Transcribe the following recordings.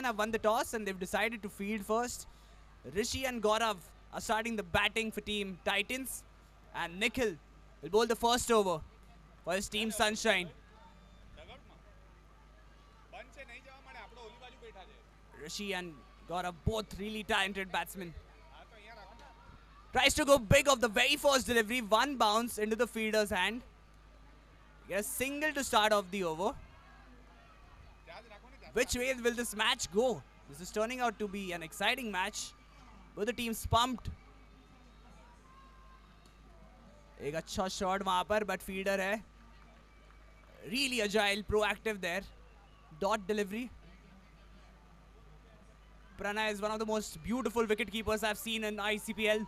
Sunshine have won the toss and they've decided to field first. Rishi and Gaurav are starting the batting for Team Titans. And Nikhil will bowl the first over for his Team Sunshine. Rishi and Gaurav, both really talented batsmen. Tries to go big off the very first delivery. One bounce into the fielder's hand. Get a single to start off the over. Which way will this match go? This is turning out to be an exciting match. Both the teams pumped. एक अच्छा shot वहाँ पर, but fielder है. Really agile, proactive there. Dot delivery. Pranay is one of the most beautiful wicket keepers I've seen in ICPL.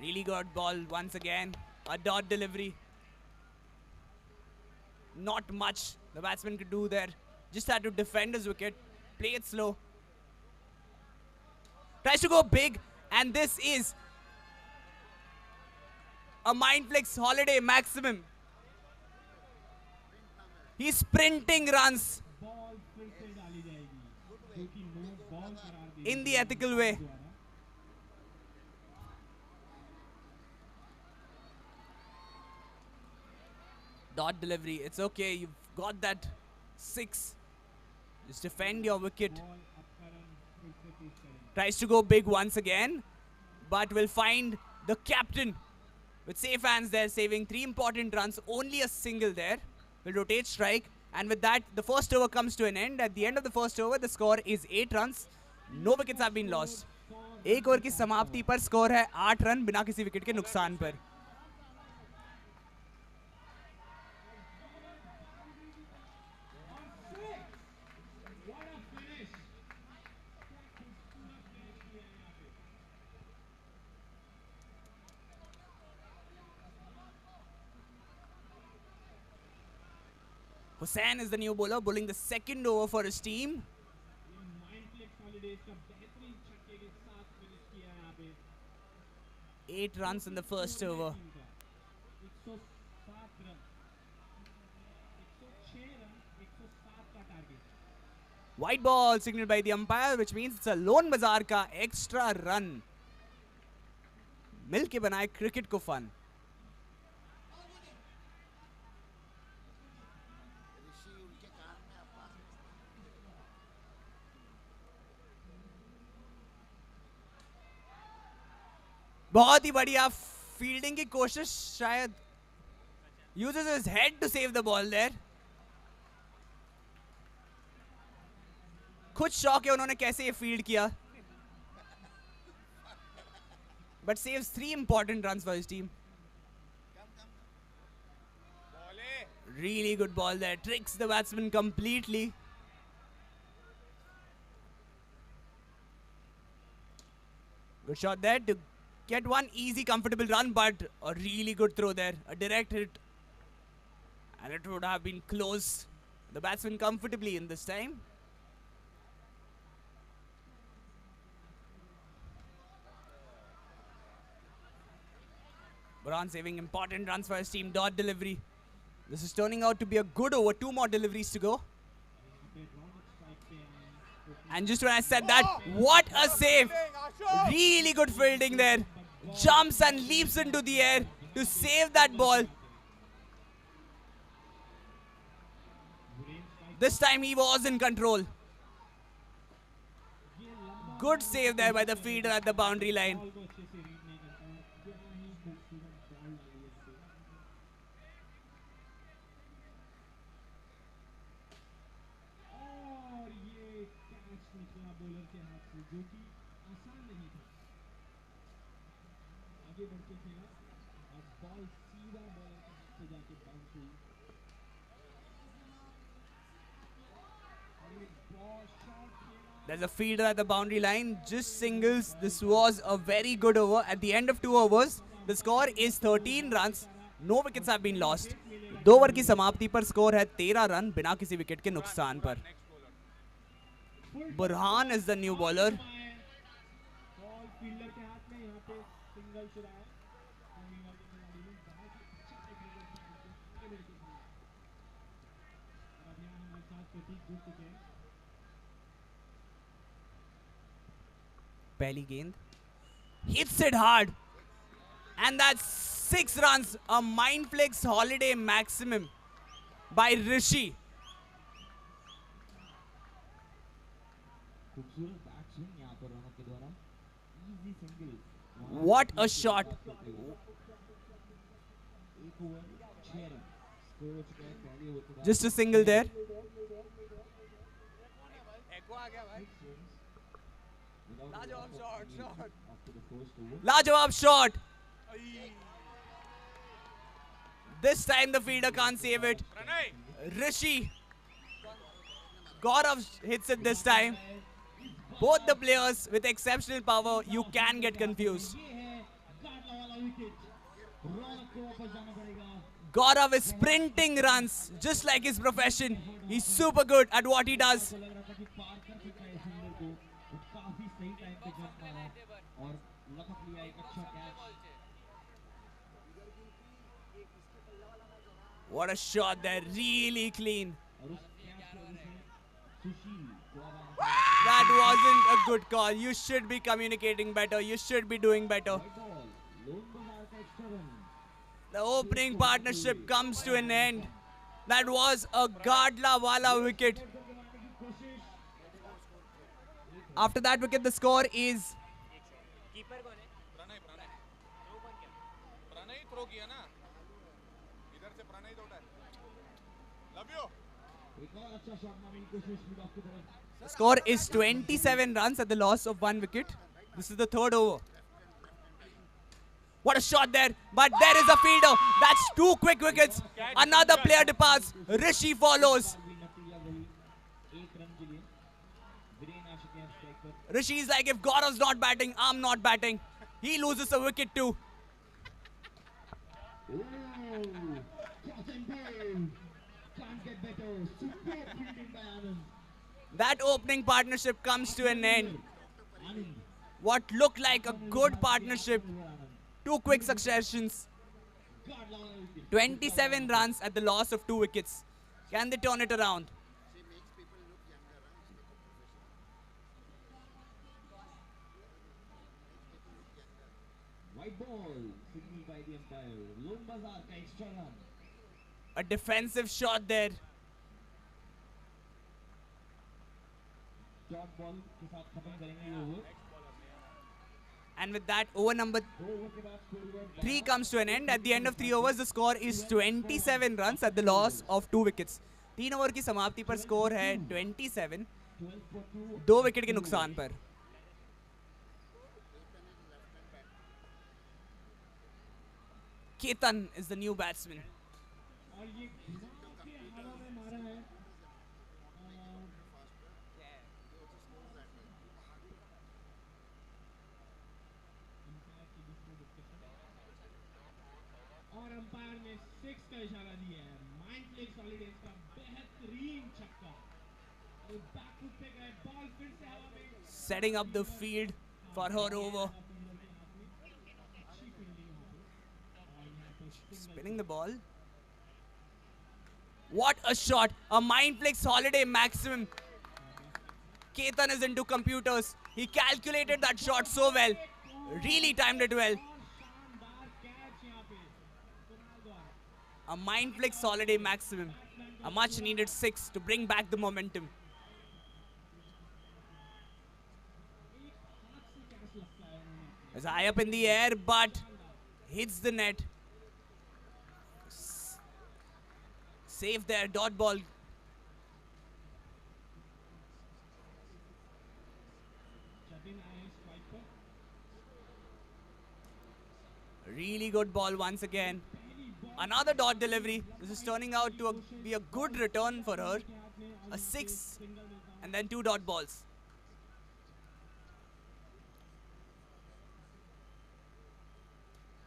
Really good ball once again. A dot delivery. Not much the batsman could do there. Just had to defend his wicket. Play it slow. Tries to go big. And this is a Mindflix holiday maximum. He's sprinting runs in the ethical way. Dot delivery. It's okay. You've got that 6. Just defend your wicket. Tries to go big once again. But will find the captain with safe hands there, saving 3 important runs. Only a single there. Will rotate strike. And with that, the first over comes to an end. At the end of the first over, the score is 8 runs. No wickets have been lost. एक over की समाप्ति पर score है 8 run बिना किसी wicket के नुकसान पर. Hussain is the new bowler, bowling the second over for his team. 8 runs in the first over. White ball signaled by the umpire, which means it's a Lone Bazaar ka extra run. मिल के बनाए cricket को fun. बहुत ही बढ़िया fielding की कोशिश शायद. Uses his head to save the ball there. खुद शौक है उन्होंने कैसे ये फील्ड किया. But saves 3 important runs for his team. Really good ball there. Tricks the batsman completely. Good shot there to get one easy, comfortable run, but a really good throw there. A direct hit. And it would have been close. The batsman comfortably in this time. Burhan saving important runs for his team. Dot delivery. This is turning out to be a good over. 2 more deliveries to go. And just when I said that, what a save! Really good fielding there. Jumps and leaps into the air to save that ball. This time he was in control. Good save there by the fielder at the boundary line. There's a fielder at the boundary line, just singles. This was a very good over. At the end of 2 overs, the score is 13 runs. No wickets have been lost. 2 over की समाप्ति पर score है 13 run बिना किसी wicket के नुकसान पर. Burhan is the new bowler. Pehli gend. Hits it hard. And that's 6 runs. A Mindflix holiday maximum by Rishi. What a shot. Just a single there. Lajawab shot. This time the fielder can't save it. Rishi. Gaurav hits it this time. Both the players with exceptional power, you can get confused. Gaurav is sprinting runs just like his profession. He's super good at what he does. What a shot there, really clean. That wasn't a good call. You should be communicating better. You should be doing better. The opening partnership comes to an end. That was a Gadlawala wicket. After that wicket, the score is... The score is 27 runs at the loss of 1 wicket. This is the 3rd over. What a shot there, but there is a fielder. That's 2 quick wickets. Another player departs. Rishi follows. Rishi is like, if Gaurav's not batting, I'm not batting. He loses a wicket too. That opening partnership comes to an end. What looked like a good partnership. 2 quick successions. 27 runs at the loss of 2 wickets. Can they turn it around? White ball, signaled by the umpire. Lone Bazaar ka extra run. A defensive shot there. Dot ball के साथ खत्म करेंगे ये over. And with that, over number 3 comes to an end. At the end of 3 overs, the score is 27 runs at the loss of 2 wickets. 3 over की समाप्ति पर score है 27. 2 wicket के नुकसान पर. Ketan is the new batsman. और ये घुमा के हवा में मारा है. और अंपायर ने 6 का इशारा दिया है. माइंडफ्लिक्स हॉलीडेज का बेहतरीन छक्का. और बैकफुट पे गए, बॉल फिर से हवा में. Setting up the field for her over. Spinning the ball. What a shot. A Mindflix holiday maximum. Ketan is into computers. He calculated that shot so well. Really timed it well. A Mindflix holiday maximum. A much needed 6 to bring back the momentum. It's high up in the air, but hits the net. Safe there, dot ball. Really good ball once again. Another dot delivery. This is turning out to be a good return for her. A 6 and then 2 dot balls.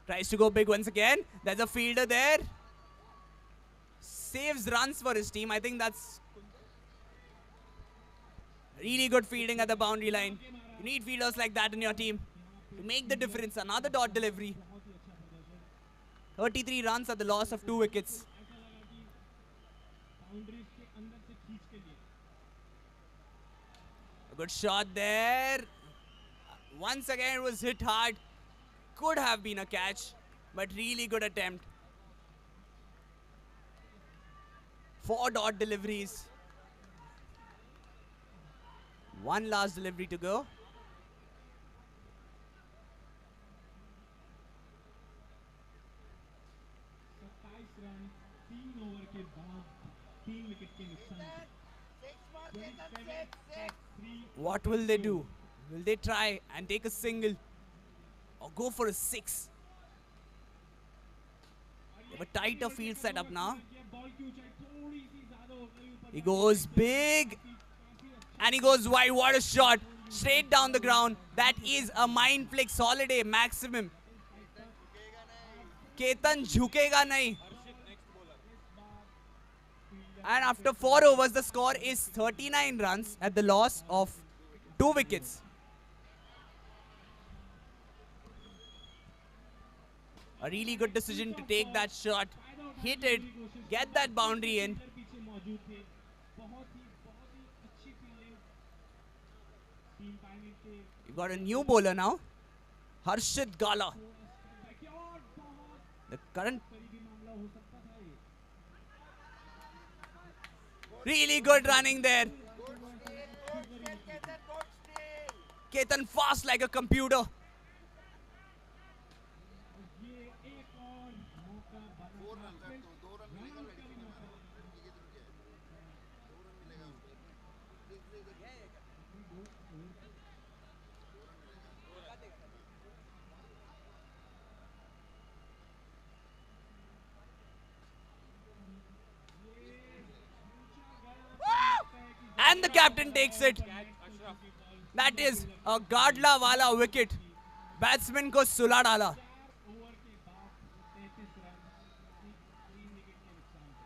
Tries to go big once again. There's a fielder there. Saves runs for his team. I think that's really good fielding at the boundary line. You need fielders like that in your team to make the difference. Another dot delivery. 33 runs at the loss of 2 wickets. अंदर से खींच के लिए. A good shot there. Once again it was hit hard. Could have been a catch, but really good attempt. 4 dot deliveries. One last delivery to go. 27 run 3 over के बाद 3 wicket के नुकसान से. 27-3. What will they do? Will they try and take a single or go for a 6? They have a tighter field setup now. Ball की ऊंचाई थोड़ी सी ज्यादा हो गई ऊपर. He goes big and he goes wide. What a shot! Straight down the ground. That is a mind flick holiday maximum. Ketan झुकेगा नहीं. And after 4 overs, the score is 39 runs at the loss of 2 wickets. A really good decision to take that shot, hit it, get that boundary in. पीछे मौजूद थे. बहुत ही अच्छी fielding. 3 timing थे. You've got a new bowler now, Harshit Gala. और बहुत The current करीबी मामला हो सकता था ये. really good running there. Ketan fast like a computer. ये एक और मौका बना. रन का भी मौका. And the captain takes it. That is a Gadla wala wicket. Batsman को सुला डाला. ओवर के बाद 33 रन 3 विकेट के नुकसान से.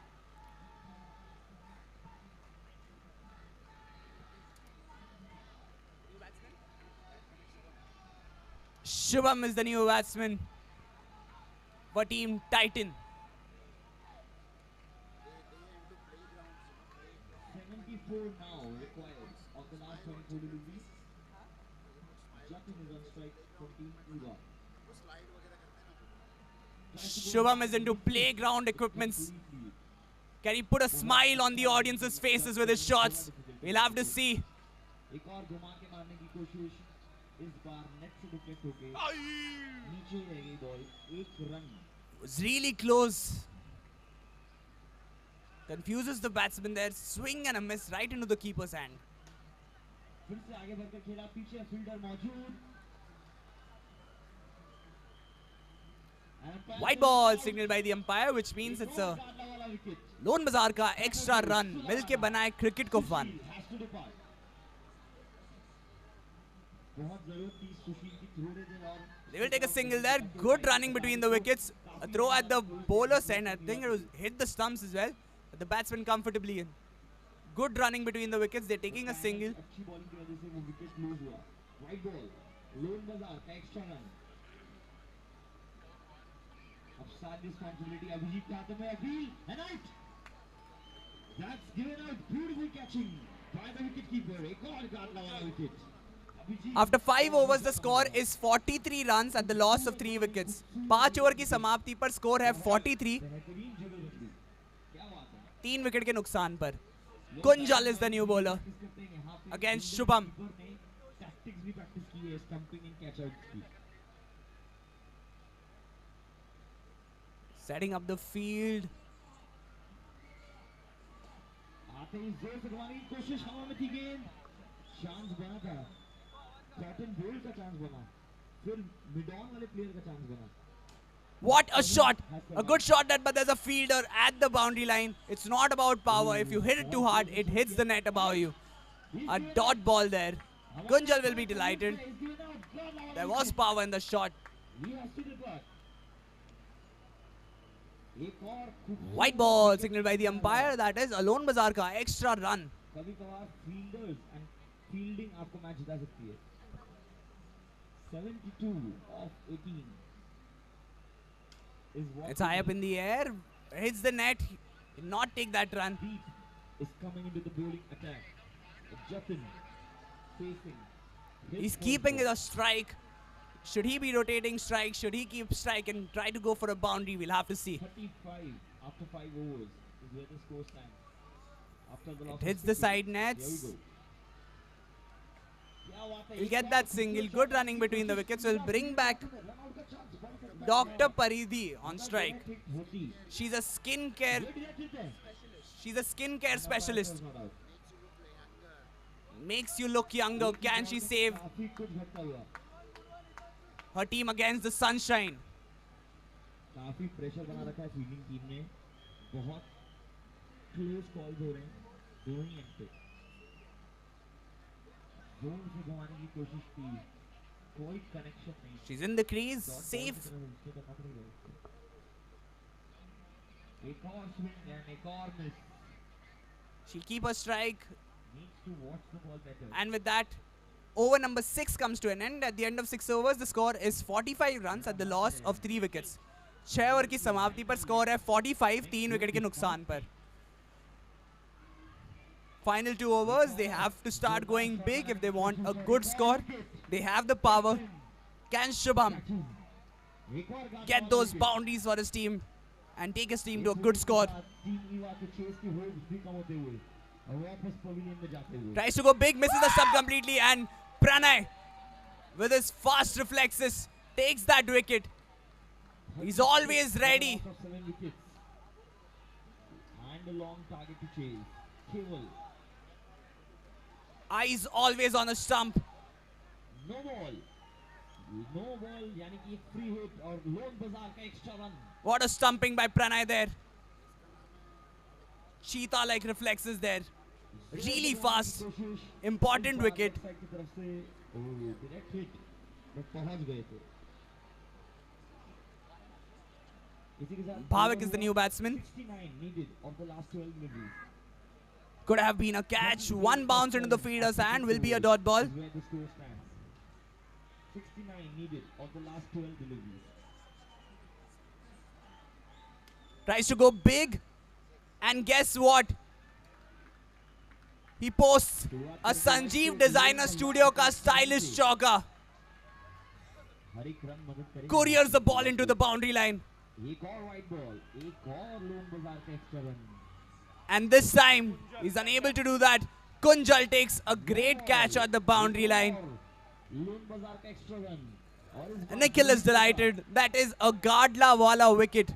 Shubham is the new batsman for Team Titan. 74 now required of the last 24 deliveries. Jatin is on strike for Team Uva. Shubham is into playground equipments. Can he put a smile on the audience's faces with his shots? We'll have to see. एक और घुमा के मारने की कोशिश. इस बार net से defect होके नीचे रह गई ball. 1 run. Was really close. Confuses the batsman there. Swing and a miss right into the keeper's hand. फिर से आगे बढ़कर खेला. पीछे फील्डर मौजूद. White ball signaled by the umpire, which means it's a Lone Bazaar का extra run. मिलके बनाए cricket को fun. बहुत जरूरत थी सुशील की. थोड़े देर और. They will take a single there. Good running between the wickets. A throw at the bowler's end. I think it was hit the stumps as well. But the batsman comfortably in. Good running between the wickets. They're taking a single. अच्छी bowling की वजह से वो wicket loose हुआ. White ball. Loan बाजार का extra run. अब सारी रिस्पांसिबिलिटी अभिजीत के हाथों में. Akhil and out. That's given out. Beautiful catching by the wicketkeeper. एक और गाड़ला वाला wicket. After 5 overs, the score is 43 runs at the loss of 3 wickets. 5 over की समाप्ति पर स्कोर है 43. बेहतरीन जगलबंदी. क्या बात है. 3 विकेट के नुकसान पर. Kunjal is the new bowler against Shubham. Tactics भी प्रैक्टिस की है. स्टंपिंग एंड कैच आउट की. Setting up the field. आते ही जोर से घुमाने की कोशिश. हवा में थी गेंद. चांस बना था. कॉटन बोल्ड का चांस बना. फिर मिडॉन वाले प्लेयर का चांस बना. What a shot! A good shot that, but there's a fielder at the boundary line. It's not about power. If you hit it too hard, it hits the net above you. A dot ball there. Kunjal will be delighted. There was power in the shot. White ball signaled by the umpire. That is Alone Bazaar ka extra run. कभी कभार fielders and fielding आपको match जिता सकती है. 72 of 18 is what It's high up in the air. Hits the net. Did not take that run. beat is coming into the bowling attack. Jatin facing. his He's first keeping ball. a strike. Should he be rotating strike? Should he keep strike and try to go for a boundary? We'll have to see. 35 after 5 overs is where the score stands. After the loss of Hits the 6 side wickets. nets. Here we go. क्या बात है, He'll एक get bar that फिर single. से Good shot running की between the कोशिश wickets. की, Will bring back run out का chance, ball को back Dr. down. Paridhi on अगर strike. direct hit होती, She's a skincare. ये direct hit है. She's a skincare specialist. Not out. Makes you look younger. Can she save काफी कुछ घटता हुआ. her team against the sunshine? काफी pressure बना रखा है फील्डिंग टीम ने. बहुत क्लोज कॉल्स हो रहे हैं दोनों ही एंड पे. जोर से घुमाने की कोशिश की, कोई कनेक्शन नहीं. She's in the crease. Dot ball Safe. की तरफ उसको करना पड़ेगा उसको. एक और swing and एक और miss. She'll keep her strike. Needs to watch the ball better. And with that, over number 6 comes to an end. At the end of 6 overs, the score is 45 runs at the loss of 3 wickets. 6 over की समाप्ति पर score है 45, 3 wicket के नुकसान पर. Final 2 overs, they have to start going big if they want a good score. They have the power. Can Shubham एक और गाना get those boundaries for his team and take his team to a good score? Team Eva के chess के holds भी कम होते हुए और वापस पवेलियन में जाते हुए. Tries to go big, misses the stump completely, and Pranay, with his fast reflexes, takes that wicket. He's always ready. Loss of 7 wickets. And a long target to chase. Keval. Eyes always on the stump. No ball. No ball यानी कि एक free hit और loan बाजार का extra run. What a stumping by Pranay there. Cheetah-like reflexes there. Really fast. कोशिश. Important इस बार wicket. left side की तरफ से direct hit but पहुंच गए थे. इसी के साथ Bhavik is the new batsman. 69 needed of the last 12 deliveries. Could have been a catch. One bounce into the fielder's hand will be a dot ball. Is where the score stands. 69 needed of the last 12 deliveries. Tries to go big. And guess what? He posts a Sanjeev Designer Studio ka stylish chauka. हर एक run मदद करेगा. Couriers the ball into the boundary line. एक और wide ball, एक और loan बाजार का extra run. And this time, he's unable to do that. Kunjal takes a great catch at the boundary line. Loan बाजार का एक्स्ट्रा रन. और इस बार Nikhil is delighted. That is a Gadla wala wicket.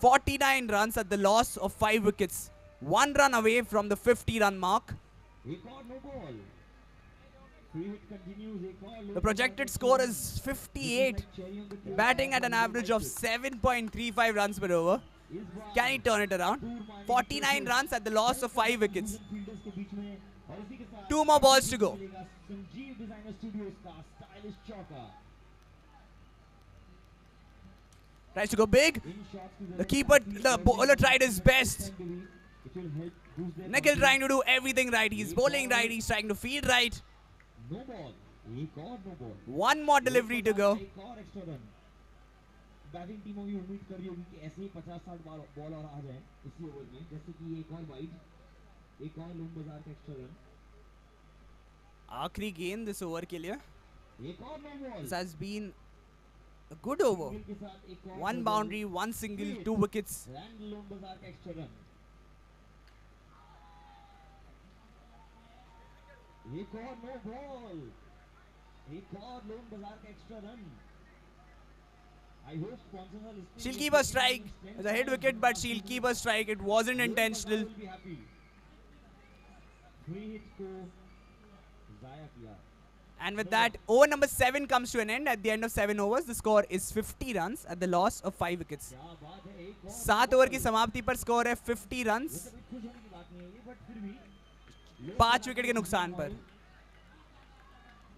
49 runs at the loss of 5 wickets. 1 run away from the 50-run mark. एक और no ball. Free hit continues. एक और लोन The projected score is 58. Batting at an average of 7.35 runs per over. इस बार Can he turn it around? 49 runs at the loss of 5 wickets. Fielders के बीच में और इसी के साथ 2 more balls to go. मिलेगा संजीव डिजाइनर स्टूडियोज का स्टाइलिश चौका. Tries to go big. In shots की The keeper, the bowler tried his best. It will help boost their Nikhil confidence. trying to do everything right. He's bowling right. He's trying to field right. No ball. एक और no ball. 1 more delivery to go. एक और extra run. Batting टीमों भी उम्मीद कर रही होगी कि ऐसे ही 50-60 बॉल और आ जाए इसी ओवर में, जैसे कि एक और वाइड, एक और लोन बाजार का एक्स्ट्रा रन, आखिरी गेंद इस ओवर के लिए. एक और no ball. This has been a good over. के साथ एक और 1 no boundary, ball. 1 single, 2 wickets. And loan बाजार का एक्स्ट्रा रन. एक और नो बॉल. एक और लोन बाजार का extra run. I hope sponsors are listening. She'll keep a strike. It's a hit wicket, but she'll keep a strike. It wasn't intentional. will be happy. Free hit को ज़ाया किया. And with that, over number 7 comes to an end. At the end of 7 overs, the score is 50 runs at the loss of 5 wickets. क्या बात है, एक और 7 over की समाप्ति पर स्कोर है 50 runs. वैसे भी खुश होने की बात नहीं है ये, but फिर भी 5 विकेट के नुकसान पर.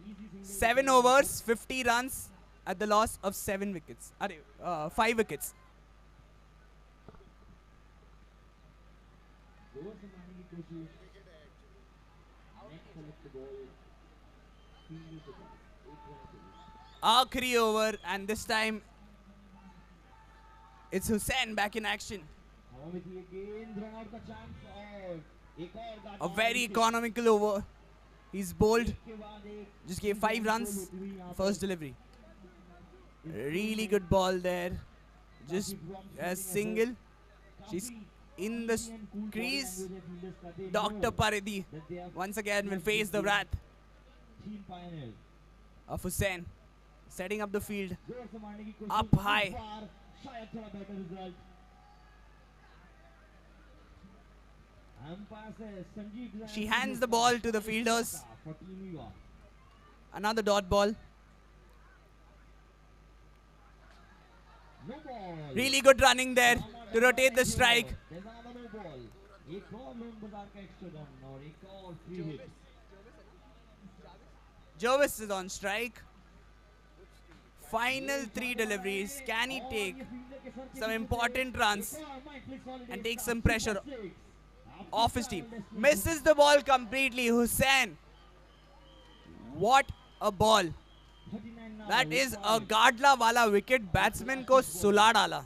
easy single 7 overs, 50 runs at the loss of 7 wickets. 5 wickets. Over संभालने की कोशिश. Next select the ball. Field the ball. एक रन के लिए. आखिरी over, and this time it's Hussain back in action. हवा में थी ये गेंद, रन आउट का चांस और एक और गाता A हुआ very wicket economical over. He's bowled. के बाद एक Just gave 5 runs. होती हुई यहाँ First पर delivery. इस Really team good ball there. Just काफी prompt a fielding single. effort, She's काफी in the easy and cool body crease. language है fielders का, they Dr. know Paridhi that they have once again will just face the beaten wrath Team Pioneers. of Hussain. Setting up the field. जोर से मारने की कोशिश, Up इस high. बार शायद थोड़ा better result. Umpire says Sanjeev Jain She hands the ball to the fielders. for Team Viva. Another dot ball. No ball. Really good running there to rotate the strike. There's another no ball. एक और loan बाजार का extra run और एक और free hit. Jervis is on strike. Final 3 deliveries. Can he take some important runs and take some pressure off his team? Misses the ball completely. Hussain. What a ball. That is a Gadla wala wicket. Batsman ko sula dala.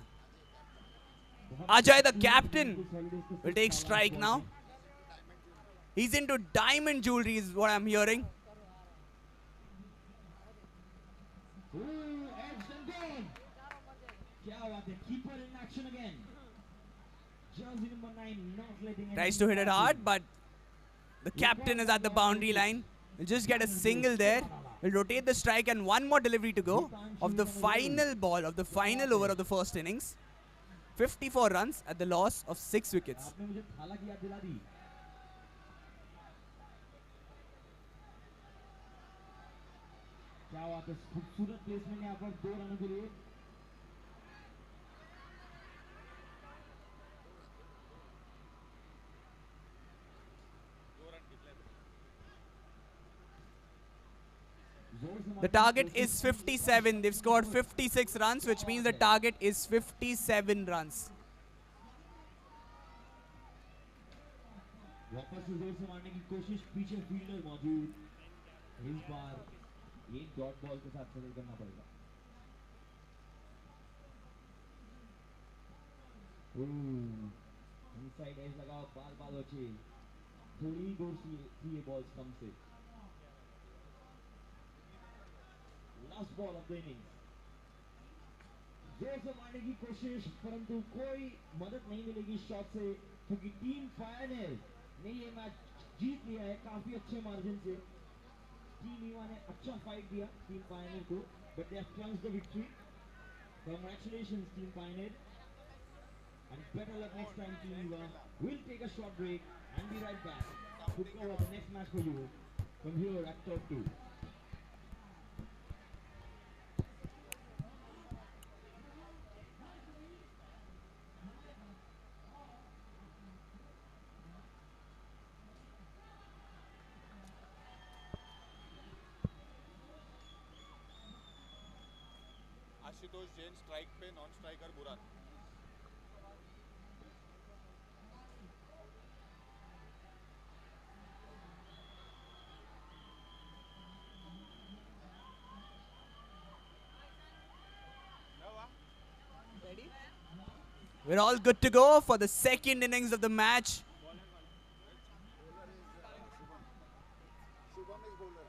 Ajay, the captain, will take strike now. He's into diamond jewelry is what I'm hearing. Ooh, edged and gone. क्या बात है, keeper in action again. Jersey number 9 not letting Tries to hit it hard, but the captain is at the boundary line. He'll just get a single there. We'll rotate the strike and one more delivery to go of the final ball of the final over of the first innings. 54 runs at the loss of 6 wickets. आपने मुझे थाला की याद दिला दी. क्या बात है, खूबसूरत प्लेसमेंट यहाँ पर 2 रनों के लिए. The target is 57. They've scored 56 runs, which means the target is 57 runs. वापस से जोर से मारने की कोशिश, पीछे फील्डर मौजूद. इस बार ये डॉट बॉल के साथ सेटल करना पड़ेगा. इनसाइड एज लगाओ, बाल बचे. थोड़ी दूर थी ये बॉल्स कम से. Last ball of the innings. जोर से मारने की कोशिश, परंतु कोई मदद नहीं मिलेगी शॉट से, क्योंकि टीम पायनियर ने ये मैच जीत लिया है काफी अच्छे मार्जिन से. टीम ईवा ने अच्छा फाइट दिया टीम पायनियर को, but they have clinched the victory. Congratulations Team Pioneer, and better luck next time Team Eva. We'll take a short break and be right back to cover the next match for you from here at Turf 2. Ashutosh Jain strike पे, non striker Buran. We're all good to go for the second innings of the match. Shubham is bowler.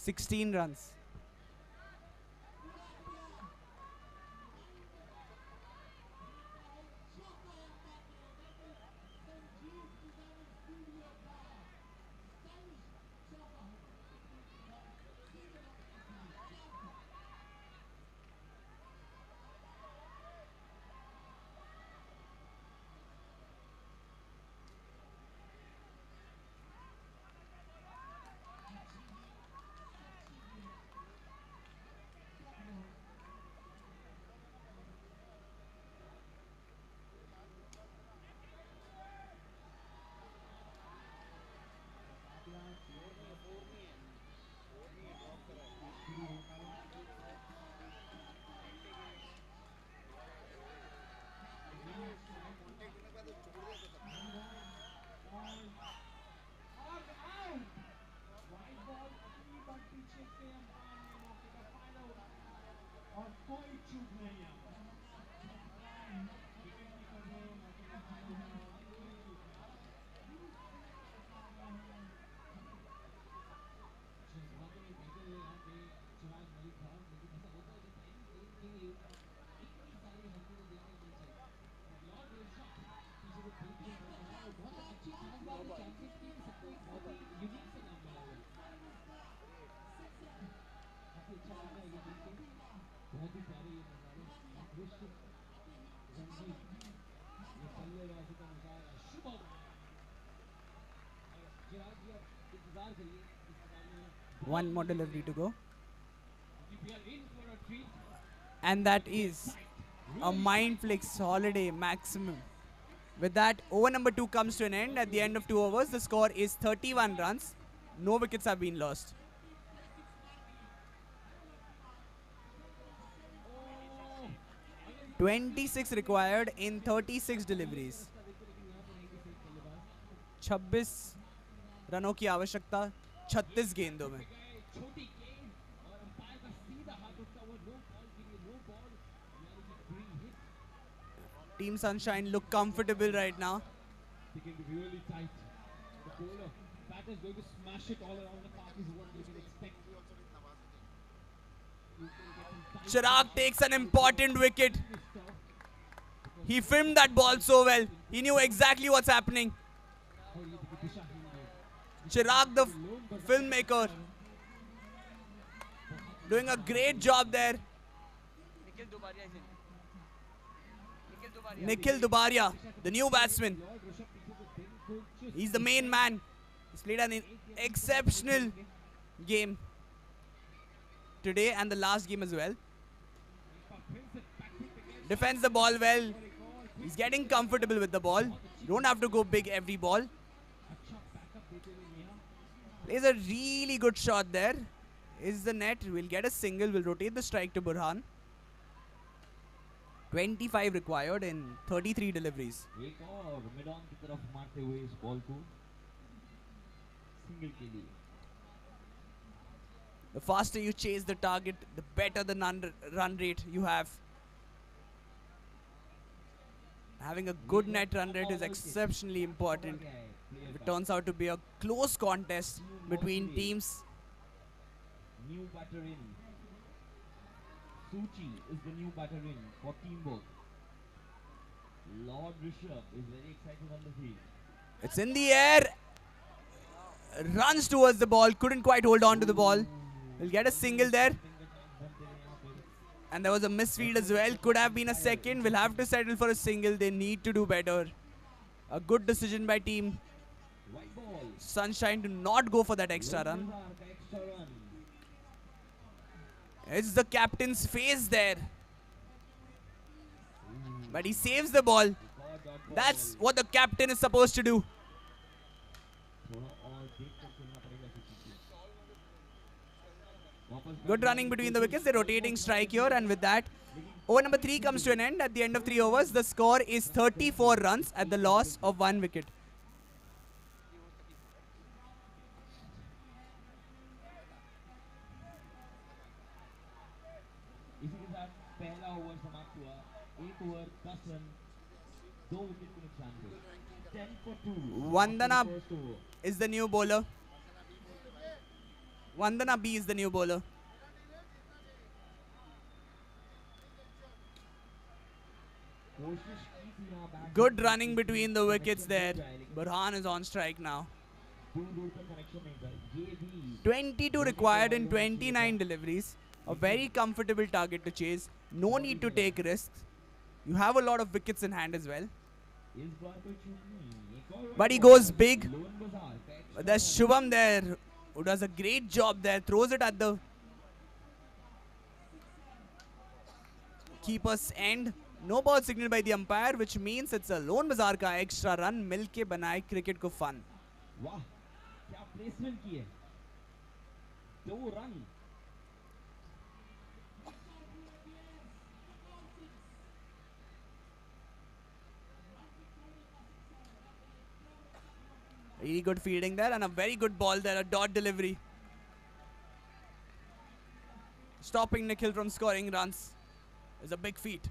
16 runs. और out wide ball अपनी but पीछे से umpire ने मौके का फायदा उठाया और कोई चूक नहीं यहाँ पर विकेट कीपर ने मौके का फायदा उठाया और कोई चूक नहीं जज्बातों में बहते हुए यहाँ पे चिराग मलिक था लेकिन ऐसा होता है कि टाइम के लिए इतनी सारी हरकतें देखने को मिल जाए लॉर्ड रिशॉट पीछे से बिल्कुल और बहुत अच्छी गेंदबाजी चैंपियंस की सबको एक बहुत ही यूनिक सा नाम मिला हुआ है काफी अच्छा लग रहा है ये देख के बहुत ही प्यारे ये नजारे विश्व रंगीन ये बल्लेबाजी का नजारा शुभ चिराग जी आप इंतजार करिए इस मैदान में One more delivery to go. we are in for a treat And that is a mind flicks holiday maximum. With that, over number 2 comes to an end. At the end of 2 overs, the score is 31 runs. No wickets have been lost. 26 required in 36 deliveries. 26 रनों की आवश्यकता 36 गेंदों में. छोटी गेंद और umpire का सीधा हाथ उठता हुआ नो बॉल के लिए नो बॉल यानी कि green hit Team Sunshine look comfortable right now. picking really tight the bowler batter is going to smash it all around the park is what you can expect. Chirag takes an important wicket. He filmed that ball so well. He knew exactly what's happening. और ये देखिए दिशा हीन है Chirag, the filmmaker, doing a great job there. Nikhil Dubaria, the new batsman. Lord Rishabh पीछे से बिल्कुल He's the main man. He's played an exceptional game today and the last game as well. Defends the ball well. He's getting comfortable with the ball. You don't have to go big every ball. अच्छा backup देते हुए Neha Plays a really good shot there. Is the net. We'll get a single. We'll rotate the strike to Burhan. 25 required in 33 deliveries. एक और mid on की तरफ मारते हुए इस बॉल को सिंगल के लिए The faster you chase the target, the better the run rate you have. Having a good net run rate is exceptionally important. If it turns out to be a close contest between teams, new batter in Suchi is the new batter in for teamwork. Lord Rishabh is very excited on the field. it's in the air. Runs towards the ball, couldn't quite hold on to the ball. We'll get a single there. And there was a misfield as well. Could have been a second. We'll have to settle for a single. They need to do better. A good decision by team White ball. Sunshine to not go for that extra run. The extra run. It's the captain's face there. But he saves the ball. Got dot ball. That's what the captain is supposed to do. थोड़ा और देख कर खेलना पड़ेगा किसी को. वापस Good running between the wickets. They're rotating strike here. And with that, over number 3 comes to an end. At the end of 3 overs, the score is 34 runs at the loss of 1 wicket. इसी के साथ पहला over समाप्त हुआ. एक over 10 run 2 wicket के नुकसान पे. 10 for 2. Vandana First over. is the new bowler. Vandana B is the new bowler. कोशिश की थी यहाँ bat Good running between the wickets there. Burhan is on strike now. दूर दूर तक कनेक्शन नहीं था ये भी 22 required in 29 deliveries. A very comfortable target to chase. No need to take risks. You have a lot of wickets in hand as well. इस बार कोई चूक नहीं एक और But he goes big. Loan बाजार का एक But there's Shubham there who does a great job there. Throws it at the keeper's end. No ball signaled by the umpire, which means it's a lone bazaar ka extra run मिल के बनाए cricket को fun. वाह क्या placement की है 2 run Really good fielding there and a very good ball there, a dot delivery. Stopping Nikhil from scoring runs is a big feat.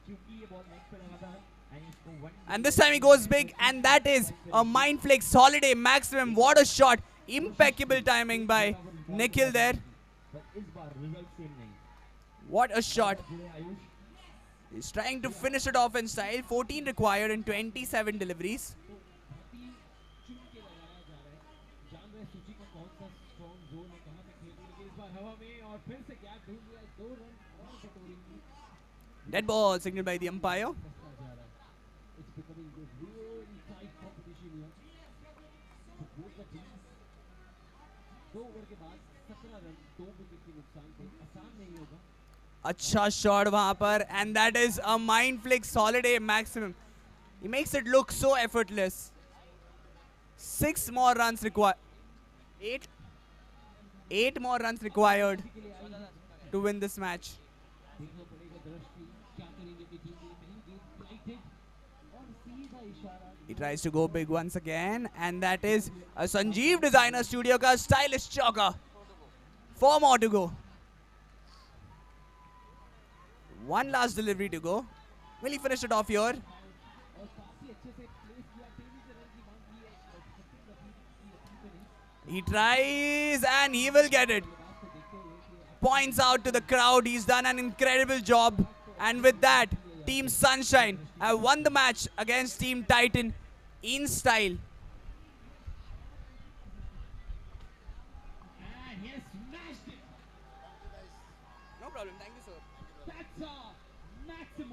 क्योंकि ये ball net पे लगा था and इसको one And this time he goes big, and that is a mind flicks holiday maximum. What a shot! Impeccable timing by Nikhil there. पर इस बार result same नहीं What a shot! जुड़े Ayush He's trying to finish it off in style. 14 required in 27 deliveries. तो हाथी चुन के लगाया जा रहा है जान रहे सूची का कौन सा स्ट्रॉन्ग जोन है कहां पे खेलने लगे इस बार हवा में और फिर से गैप ढूंढ लिया 2 रन और बटोरेंगे Dead ball signaled by the umpire. फंसता जा रहा है it's becoming a really tight competition here तो बोथ द टीम्स 2 ओवर के बाद 17 रन 2 विकेट के नुकसान पे आसान नहीं होगा अच्छा shot वहां पर, and that is a mind flicks holiday maximum. He makes it look so effortless. 6 more runs required. 8 more runs required to win this match. देखना पड़ेगा दृष्टि क्या करेंगे कि टीम में नहीं गेंद फ्लाइटेड और सीधा इशारा He tries to go big once again, and that is a Sanjeev Designer Studio ka stylish chauka. 4 more to go. One last delivery to go. Will he finish it off here? और काफी अच्छे से place किया तेजी से run की मांग की है बट सचिन रफी की अपील पे नहीं He tries and he will get it. बात को देखते हुए कि Points out to the crowd. He's done an incredible job. And with that, Team Sunshine have won the match against Team Titan in style. and he has smashed it No problem. Thank you, sir. that's a maximum